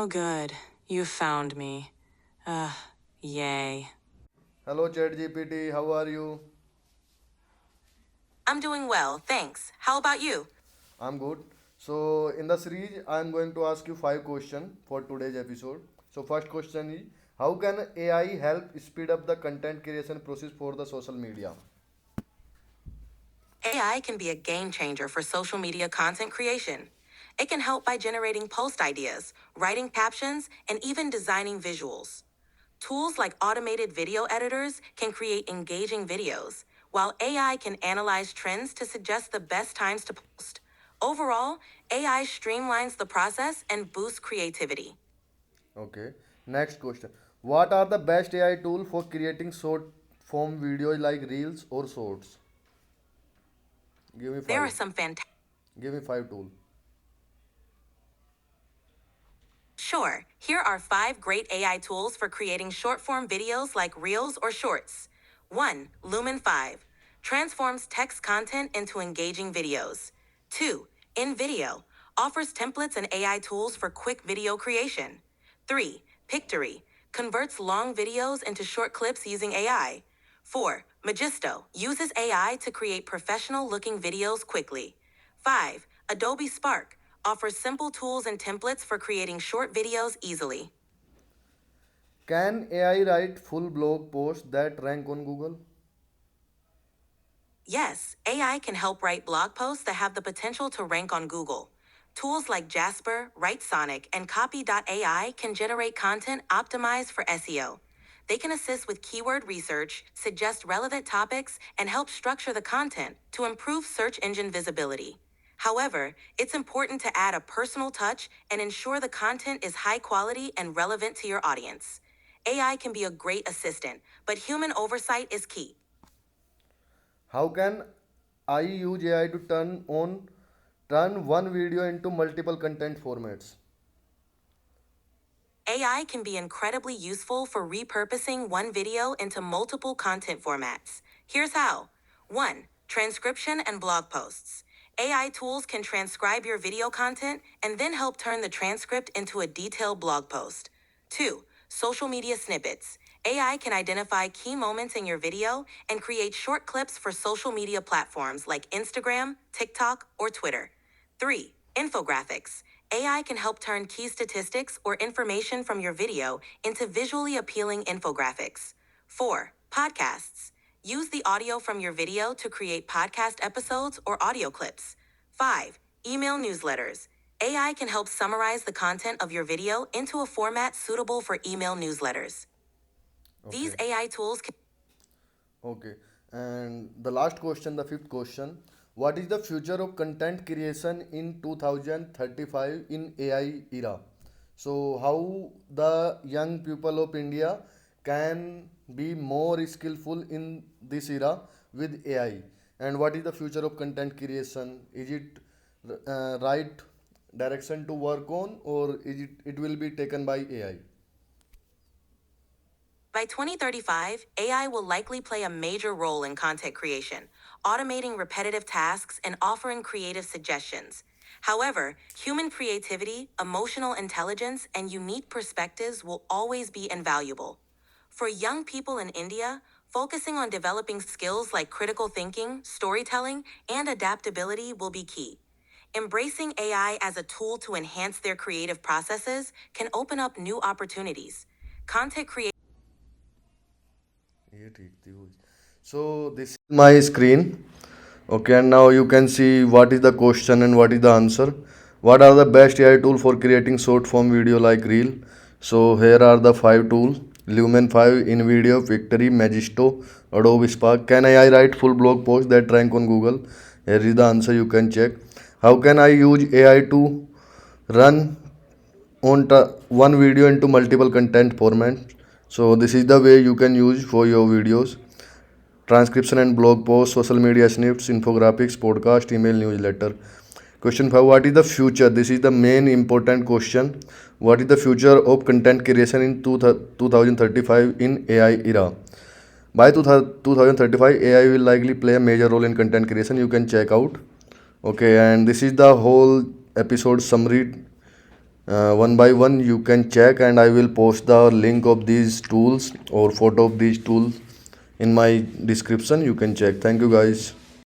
Oh, good. You found me. Yay. Hello ChatGPT, how are you? I'm doing well, thanks. How about you? I'm good. So in the series, I'm going to ask you five questions for today's episode. So first question is, how can AI help speed up the content creation process for the social media? AI can be a game changer for social media content creation. It can help by generating post ideas, writing captions, and even designing visuals. Tools like automated video editors can create engaging videos, while AI can analyze trends to suggest the best times to post. Overall, AI streamlines the process and boosts creativity. Okay. Next question. What are the best AI tool for creating short form videos like reels or shorts? Give me There five. are some fantastic. Give me five tool. Sure, here are 5 great AI tools for creating short form videos like Reels or Shorts. 1. Lumen 5 transforms text content into engaging videos. 2. InVideo offers templates and AI tools for quick video creation. 3. Pictory converts long videos into short clips using AI. 4. Magisto uses AI to create professional looking videos quickly. 5. Adobe Spark offers simple tools and templates for creating short videos easily. Can AI write full blog posts that rank on Google? Yes, AI can help write blog posts that have the potential to rank on Google. Tools like Jasper, WriteSonic, and Copy.ai can generate content optimized for SEO. They can assist with keyword research, suggest relevant topics, and help structure the content to improve search engine visibility. However, it's important to add a personal touch and ensure the content is high quality and relevant to your audience. AI can be a great assistant, but human oversight is key. How can I use AI to turn one video into multiple content formats? AI can be incredibly useful for repurposing one video into multiple content formats. Here's how. 1. Transcription and blog posts. AI tools can transcribe your video content and then help turn the transcript into a detailed blog post. 2. Social media snippets. AI can identify key moments in your video and create short clips for social media platforms like Instagram, TikTok, or Twitter. 3. Infographics. AI can help turn key statistics or information from your video into visually appealing infographics. 4. Podcasts. Use the audio from your video to create podcast episodes or audio clips. 5. Email newsletters. AI can help summarize the content of your video into a format suitable for email newsletters. These Okay. AI tools can. Okay. And the last question, the fifth question. What is the future of content creation in 2035 in AI era? So how the young people of India can be more skillful in this era with AI? And what is the future of content creation? Is it right direction to work on, or is it will be taken by AI? By 2035, AI will likely play a major role in content creation, automating repetitive tasks and offering creative suggestions. However, human creativity, emotional intelligence, and unique perspectives will always be invaluable. For young people in India, focusing on developing skills like critical thinking, storytelling, and adaptability will be key. Embracing AI as a tool to enhance their creative processes can open up new opportunities. Content creation. ये ठीक थी वो. So this is my screen. Okay, and now you can see what is the question and what is the answer. What are the best AI tool for creating short form video like reel? So here are the five tools: Lumen 5, InVideo, Pictory, Magisto, Adobe Spark. Can AI write full blog posts that rank on Google? Here is the answer. You can check. How can I use AI to run one video into multiple content formats? So this is the way you can use for your videos: transcription and blog posts, social media snippets, infographics, podcast, email, newsletter. Question 5. What is the future? This is the main important question. What is the future of content creation in 2035 in AI era? By 2035, AI will likely play a major role in content creation. You can check out. Okay, and this is the whole episode summary one by one you can check, and I will post the link of these tools or photo of these tools in my description. You can check. Thank you guys.